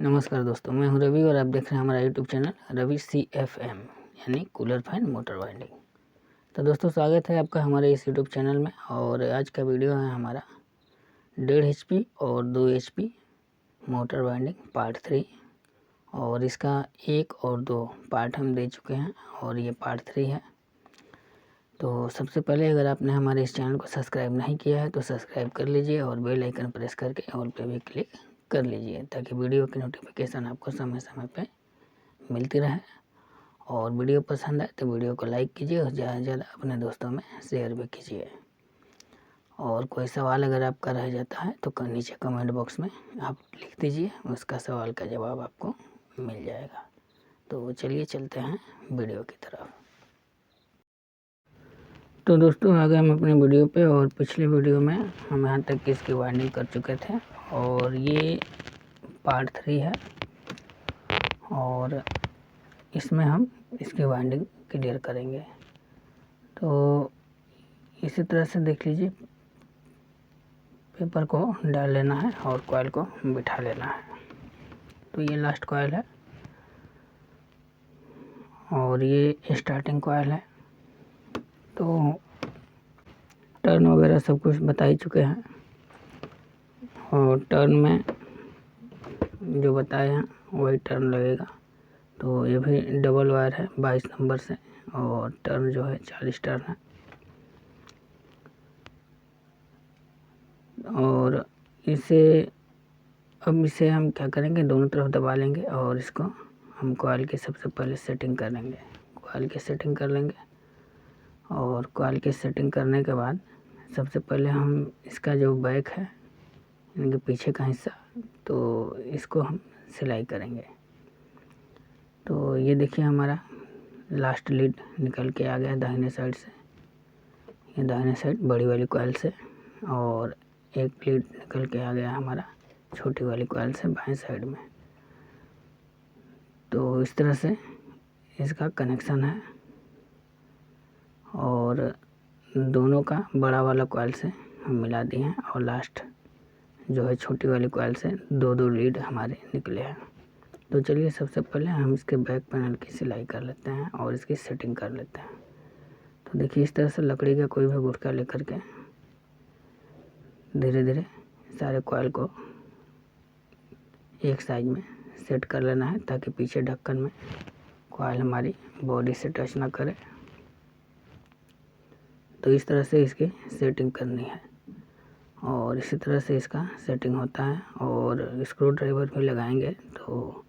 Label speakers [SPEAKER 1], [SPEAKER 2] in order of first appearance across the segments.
[SPEAKER 1] नमस्कार दोस्तों, मैं हूं रवि और आप देख रहे हैं हमारा यूट्यूब चैनल रवि CFM यानी कूलर फैन मोटर वाइंडिंग। तो दोस्तों, स्वागत है आपका हमारे इस यूट्यूब चैनल में। और आज का वीडियो है हमारा 1.5 HP और 2 HP मोटर वाइंडिंग पार्ट 3। और इसका 1 और 2 पार्ट हम दे चुके हैं और ये पार्ट 3 है। तो सबसे पहले अगर आपने हमारे इस चैनल को सब्सक्राइब नहीं किया है तो सब्सक्राइब कर लीजिए और बेल आइकन प्रेस करके ऑल पे भी क्लिक कर लीजिए ताकि वीडियो की नोटिफिकेशन आपको समय समय पे मिलती रहे। और वीडियो पसंद आए तो वीडियो को लाइक कीजिए और ज़्यादा से ज़्यादा अपने दोस्तों में शेयर भी कीजिए। और कोई सवाल अगर आपका रह जाता है तो नीचे कमेंट बॉक्स में आप लिख दीजिए, उसका सवाल का जवाब आपको मिल जाएगा। तो चलिए चलते हैं वीडियो की तरफ। तो दोस्तों, आ गए हम अपने वीडियो पे। और पिछले वीडियो में हम यहाँ तक इसकी वाइंडिंग कर चुके थे और ये पार्ट 3 है। और इसमें हम इसकी वाइंडिंग क्लियर करेंगे। तो इसी तरह से देख लीजिए, पेपर को डाल लेना है और कॉइल को बिठा लेना है। तो ये लास्ट कॉइल है और ये स्टार्टिंग कॉइल है। तो टर्न वगैरह सब कुछ बता ही चुके हैं और टर्न में जो बताए हैं वही टर्न लगेगा। तो ये भी डबल वायर है 22 नंबर से और टर्न जो है 40 टर्न है। और अब इसे हम क्या करेंगे, दोनों तरफ दबा लेंगे और इसको हम कॉइल की सबसे पहले सेटिंग कर लेंगे। कॉइल की सेटिंग कर लेंगे और कॉइल की सेटिंग करने के बाद सबसे पहले हम इसका जो बैक है यानी कि पीछे का हिस्सा, तो इसको हम सिलाई करेंगे। तो ये देखिए, हमारा लास्ट लीड निकल के आ गया दाहिने साइड से, ये दाहिने साइड बड़ी वाली कॉइल से, और एक लीड निकल के आ गया हमारा छोटी वाली कॉइल से बाएं साइड में। तो इस तरह से इसका कनेक्शन है और दोनों का बड़ा वाला कॉइल से हम मिला दिए हैं और लास्ट जो है छोटी वाली कॉइल से दो लीड हमारे निकले हैं। तो चलिए सबसे पहले हम इसके बैक पैनल की सिलाई कर लेते हैं और इसकी सेटिंग कर लेते हैं। तो देखिए, इस तरह से लकड़ी का कोई भी गुटका लेकर के धीरे धीरे सारे कॉइल को एक साइज में सेट कर लेना है ताकि पीछे ढक्कन में कॉइल हमारी बॉडी से टच ना करे। तो इस तरह से इसकी सेटिंग करनी है और इसी तरह से इसका सेटिंग होता है। और स्क्रू ड्राइवर भी लगाएंगे तो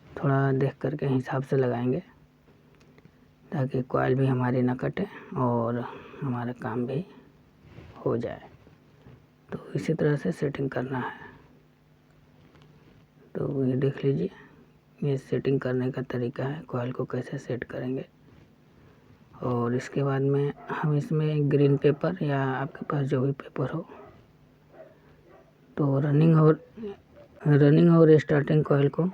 [SPEAKER 1] थोड़ा देख करके हिसाब से लगाएंगे ताकि कॉइल भी हमारी ना कटे और हमारा काम भी हो जाए। तो इसी तरह से सेटिंग करना है। तो ये देख लीजिए, ये सेटिंग करने का तरीका है, कॉइल को कैसे सेट करेंगे। और इसके बाद में हम इसमें ग्रीन पेपर या आपके पास जो भी पेपर हो, तो रनिंग और स्टार्टिंग कॉइल को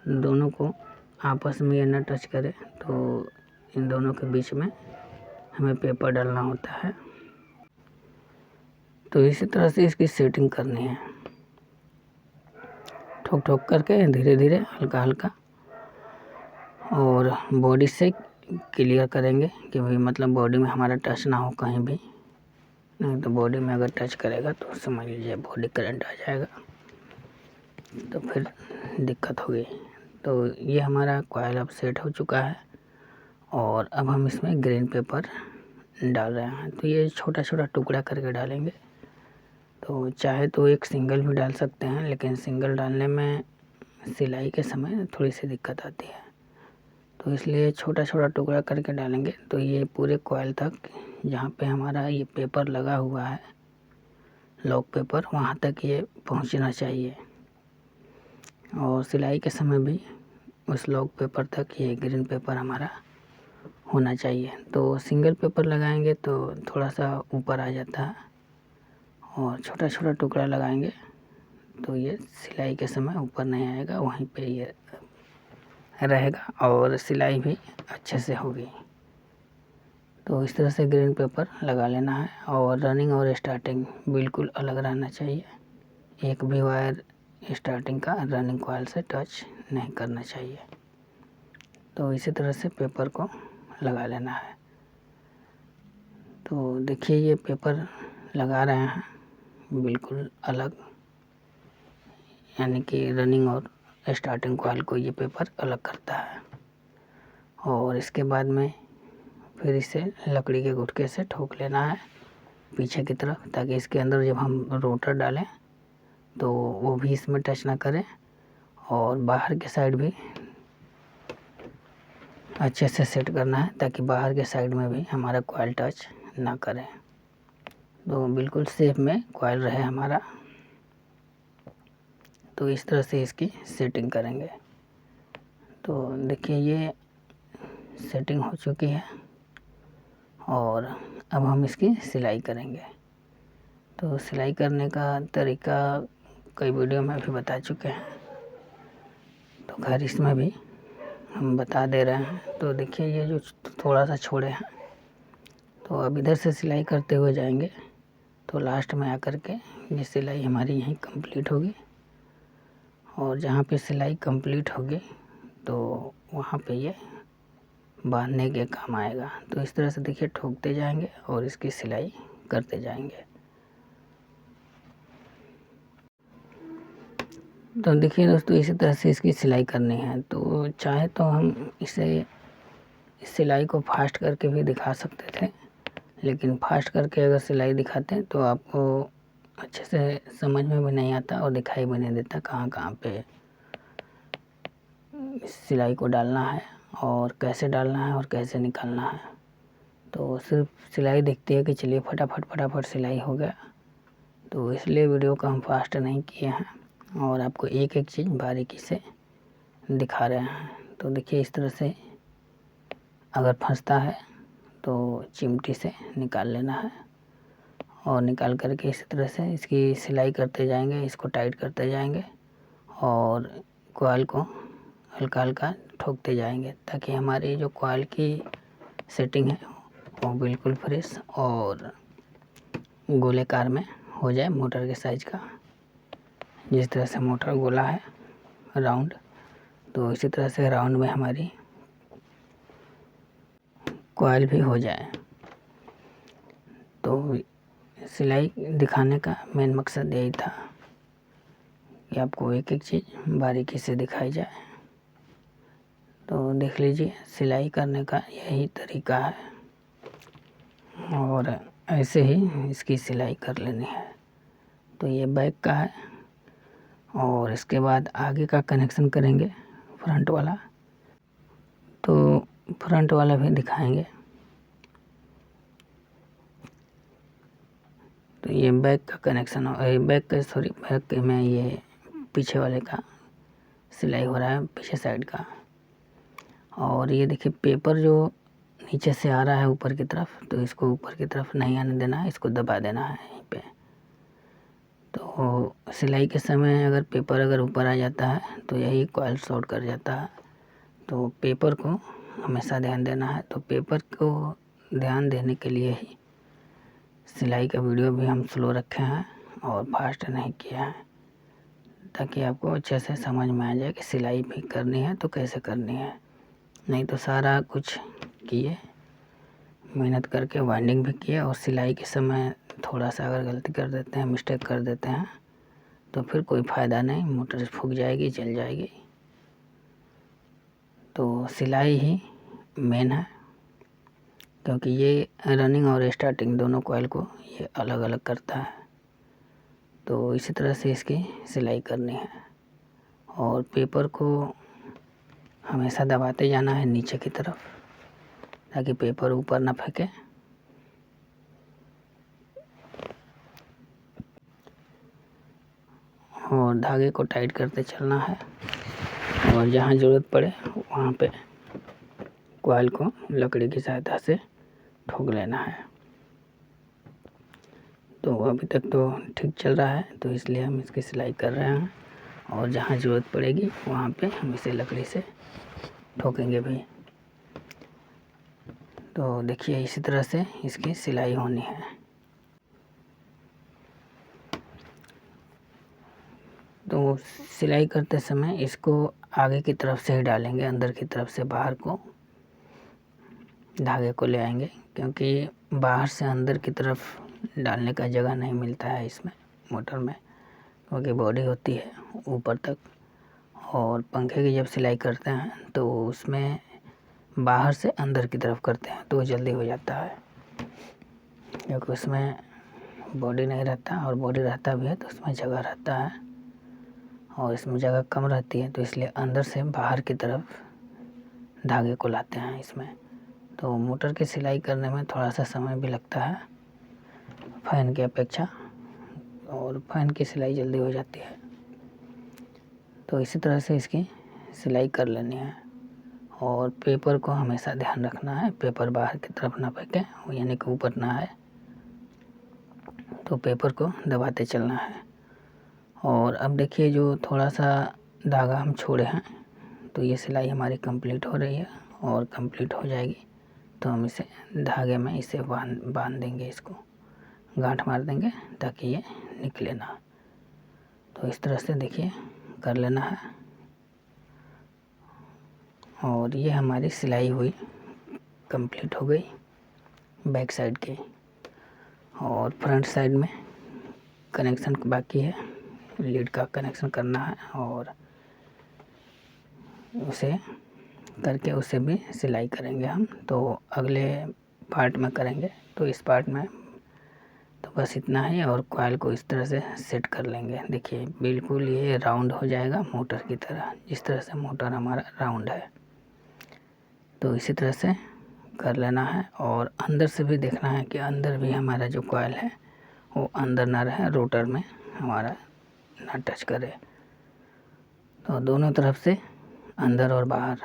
[SPEAKER 1] दोनों को आपस में ये न टच करे, तो इन दोनों के बीच में हमें पेपर डालना होता है। तो इसी तरह से इसकी सेटिंग करनी है, ठोक ठोक करके धीरे धीरे हल्का हल्का, और बॉडी से क्लियर करेंगे कि भाई मतलब बॉडी में हमारा टच ना हो कहीं भी, नहीं तो बॉडी में अगर टच करेगा तो समझ लीजिए बॉडी करंट आ जाएगा, तो फिर दिक्कत होगी। तो ये हमारा कॉइल अब सेट हो चुका है और अब हम इसमें ग्रीन पेपर डाल रहे हैं। तो ये छोटा छोटा टुकड़ा करके डालेंगे। तो चाहे तो एक सिंगल भी डाल सकते हैं, लेकिन सिंगल डालने में सिलाई के समय थोड़ी सी दिक्कत आती है, तो इसलिए छोटा छोटा टुकड़ा करके डालेंगे। तो ये पूरे कॉइल तक जहाँ पे हमारा ये पेपर लगा हुआ है, लॉक पेपर, वहाँ तक ये पहुँचना चाहिए। और सिलाई के समय भी उस लॉक पेपर तक ये ग्रीन पेपर हमारा होना चाहिए। तो सिंगल पेपर लगाएंगे तो थोड़ा सा ऊपर आ जाता है और छोटा छोटा टुकड़ा लगाएंगे तो ये सिलाई के समय ऊपर नहीं आएगा, वहीं पे ये रहेगा और सिलाई भी अच्छे से होगी। तो इस तरह से ग्रीन पेपर लगा लेना है। और रनिंग और स्टार्टिंग बिल्कुल अलग रहना चाहिए, एक भी वायर स्टार्टिंग का रनिंग कॉइल से टच नहीं करना चाहिए। तो इसी तरह से पेपर को लगा लेना है। तो देखिए ये पेपर लगा रहे हैं बिल्कुल अलग, यानी कि रनिंग और स्टार्टिंग कॉइल को ये पेपर अलग करता है। और इसके बाद में फिर इसे लकड़ी के गुटके से ठोक लेना है पीछे की तरफ, ताकि इसके अंदर जब हम रोटर डालें तो वो भी इसमें टच ना करे, और बाहर के साइड भी अच्छे से सेट करना है ताकि बाहर के साइड में भी हमारा कॉइल टच ना करे। तो बिल्कुल सेफ में कॉइल रहे हमारा। तो इस तरह से इसकी सेटिंग करेंगे। तो देखिए ये सेटिंग हो चुकी है और अब हम इसकी सिलाई करेंगे। तो सिलाई करने का तरीका कई वीडियो में भी बता चुके हैं, तो खैर इसमें भी हम बता दे रहे हैं। तो देखिए ये जो थोड़ा सा छोड़े हैं, तो अब इधर से सिलाई करते हुए जाएंगे तो लास्ट में आकर के ये सिलाई हमारी यहीं कंप्लीट होगी, और जहाँ पे सिलाई कंप्लीट होगी तो वहाँ पे ये बांधने के काम आएगा। तो इस तरह से देखिए ठोकते जाएंगे और इसकी सिलाई करते जाएंगे। तो देखिए दोस्तों इसी तरह से इसकी सिलाई करनी है। तो चाहे तो हम इसे सिलाई को फास्ट करके भी दिखा सकते थे, लेकिन फास्ट करके अगर सिलाई दिखाते हैं तो आपको अच्छे से समझ में भी नहीं आता और दिखाई भी नहीं देता कहाँ कहाँ पे सिलाई को डालना है और कैसे डालना है और कैसे निकालना है। तो सिर्फ सिलाई दिखती है कि चलिए फटाफट फटाफट सिलाई हो गया, तो इसलिए वीडियो को हम फास्ट नहीं किए हैं और आपको एक एक चीज़ बारीकी से दिखा रहे हैं। तो देखिए इस तरह से अगर फंसता है तो चिमटी से निकाल लेना है, और निकाल करके इसी तरह से इसकी सिलाई करते जाएंगे, इसको टाइट करते जाएंगे और कॉइल को हल्का हल्का ठोकते जाएंगे, ताकि हमारी जो कॉइल की सेटिंग है वो बिल्कुल फ्रेश और गोलेकार में हो जाए मोटर के साइज का। जिस तरह से मोटर गोला है राउंड, तो इसी तरह से राउंड में हमारी कॉइल भी हो जाए। तो सिलाई दिखाने का मेन मकसद यही था कि आपको एक एक चीज़ बारीकी से दिखाई जाए। तो देख लीजिए सिलाई करने का यही तरीका है, और ऐसे ही इसकी सिलाई कर लेनी है। तो ये बैक का है, और इसके बाद आगे का कनेक्शन करेंगे फ्रंट वाला। तो फ्रंट वाला भी दिखाएंगे। तो ये बैक का कनेक्शन बैक में ये पीछे वाले का सिलाई हो रहा है, पीछे साइड का। और ये देखिए पेपर जो नीचे से आ रहा है ऊपर की तरफ, तो इसको ऊपर की तरफ नहीं आने देना है, इसको दबा देना है यहीं पे। तो सिलाई के समय अगर पेपर अगर ऊपर आ जाता है तो यही कॉइल शॉर्ट कर जाता है। तो पेपर को हमेशा ध्यान देना है। तो पेपर को ध्यान देने के लिए ही सिलाई का वीडियो भी हम स्लो रखे हैं और फास्ट नहीं किया है, ताकि आपको अच्छे से समझ में आ जाए कि सिलाई भी करनी है तो कैसे करनी है। नहीं तो सारा कुछ किए, मेहनत करके वाइंडिंग भी किए, और सिलाई के समय थोड़ा सा अगर गलती कर देते हैं, मिस्टेक कर देते हैं, तो फिर कोई फ़ायदा नहीं, मोटर फूक जाएगी, जल जाएगी। तो सिलाई ही मेन है, क्योंकि ये रनिंग और स्टार्टिंग दोनों कॉइल को ये अलग अलग करता है। तो इसी तरह से इसकी सिलाई करनी है, और पेपर को हमेशा दबाते जाना है नीचे की तरफ, ताकि पेपर ऊपर ना फेंके। और धागे को टाइट करते चलना है, और जहाँ ज़रूरत पड़े वहाँ पे कॉइल को लकड़ी की सहायता से ठोक लेना है। तो अभी तक तो ठीक चल रहा है, तो इसलिए हम इसकी सिलाई कर रहे हैं, और जहाँ ज़रूरत पड़ेगी वहाँ पे हम इसे लकड़ी से ठोकेंगे भी। तो देखिए इसी तरह से इसकी सिलाई होनी है। तो तो सिलाई करते समय इसको आगे की तरफ से ही डालेंगे, अंदर की तरफ से बाहर को धागे को ले आएंगे, क्योंकि बाहर से अंदर की तरफ डालने का जगह नहीं मिलता है इसमें मोटर में, क्योंकि बॉडी होती है ऊपर तक। और पंखे की जब सिलाई करते हैं तो उसमें बाहर से अंदर की तरफ करते हैं तो जल्दी हो जाता है, क्योंकि उसमें बॉडी नहीं रहता, और बॉडी रहता भी है तो उसमें जगह रहता है, और इसमें जगह कम रहती है, तो इसलिए अंदर से बाहर की तरफ धागे को लाते हैं इसमें। तो मोटर की सिलाई करने में थोड़ा सा समय भी लगता है फैन की अपेक्षा, और फैन की सिलाई जल्दी हो जाती है। तो इसी तरह से इसकी सिलाई कर लेनी है। और पेपर को हमेशा ध्यान रखना है, पेपर बाहर की तरफ ना फेंके, यानी कि ऊपर ना आए, तो पेपर को दबाते चलना है। और अब देखिए जो थोड़ा सा धागा हम छोड़े हैं, तो ये सिलाई हमारी कंप्लीट हो रही है, और कंप्लीट हो जाएगी तो हम इसे धागे में इसे बांध देंगे, इसको गांठ मार देंगे ताकि ये निकले ना। तो इस तरह से देखिए कर लेना है। और ये हमारी सिलाई हुई कंप्लीट हो गई बैक साइड की। और फ्रंट साइड में कनेक्शन बाकी है, लीड का कनेक्शन करना है, और उसे करके उसे भी सिलाई करेंगे हम, तो अगले पार्ट में करेंगे। तो इस पार्ट में तो बस इतना ही, और कॉइल को इस तरह से सेट कर लेंगे। देखिए बिल्कुल ये राउंड हो जाएगा मोटर की तरह, जिस तरह से मोटर हमारा राउंड है, तो इसी तरह से कर लेना है। और अंदर से भी देखना है कि अंदर भी हमारा जो कॉइल है वो अंदर ना रहे, रोटर में हमारा ना टच करे। तो दोनों तरफ से अंदर और बाहर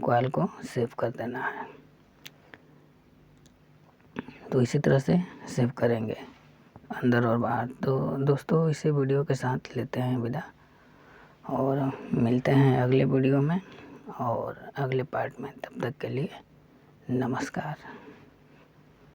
[SPEAKER 1] कॉइल को सेव कर देना है। तो इसी तरह से सेव करेंगे अंदर और बाहर। तो दोस्तों इसी वीडियो के साथ लेते हैं विदा, और मिलते हैं अगले वीडियो में और अगले पार्ट में। तब तक के लिए नमस्कार।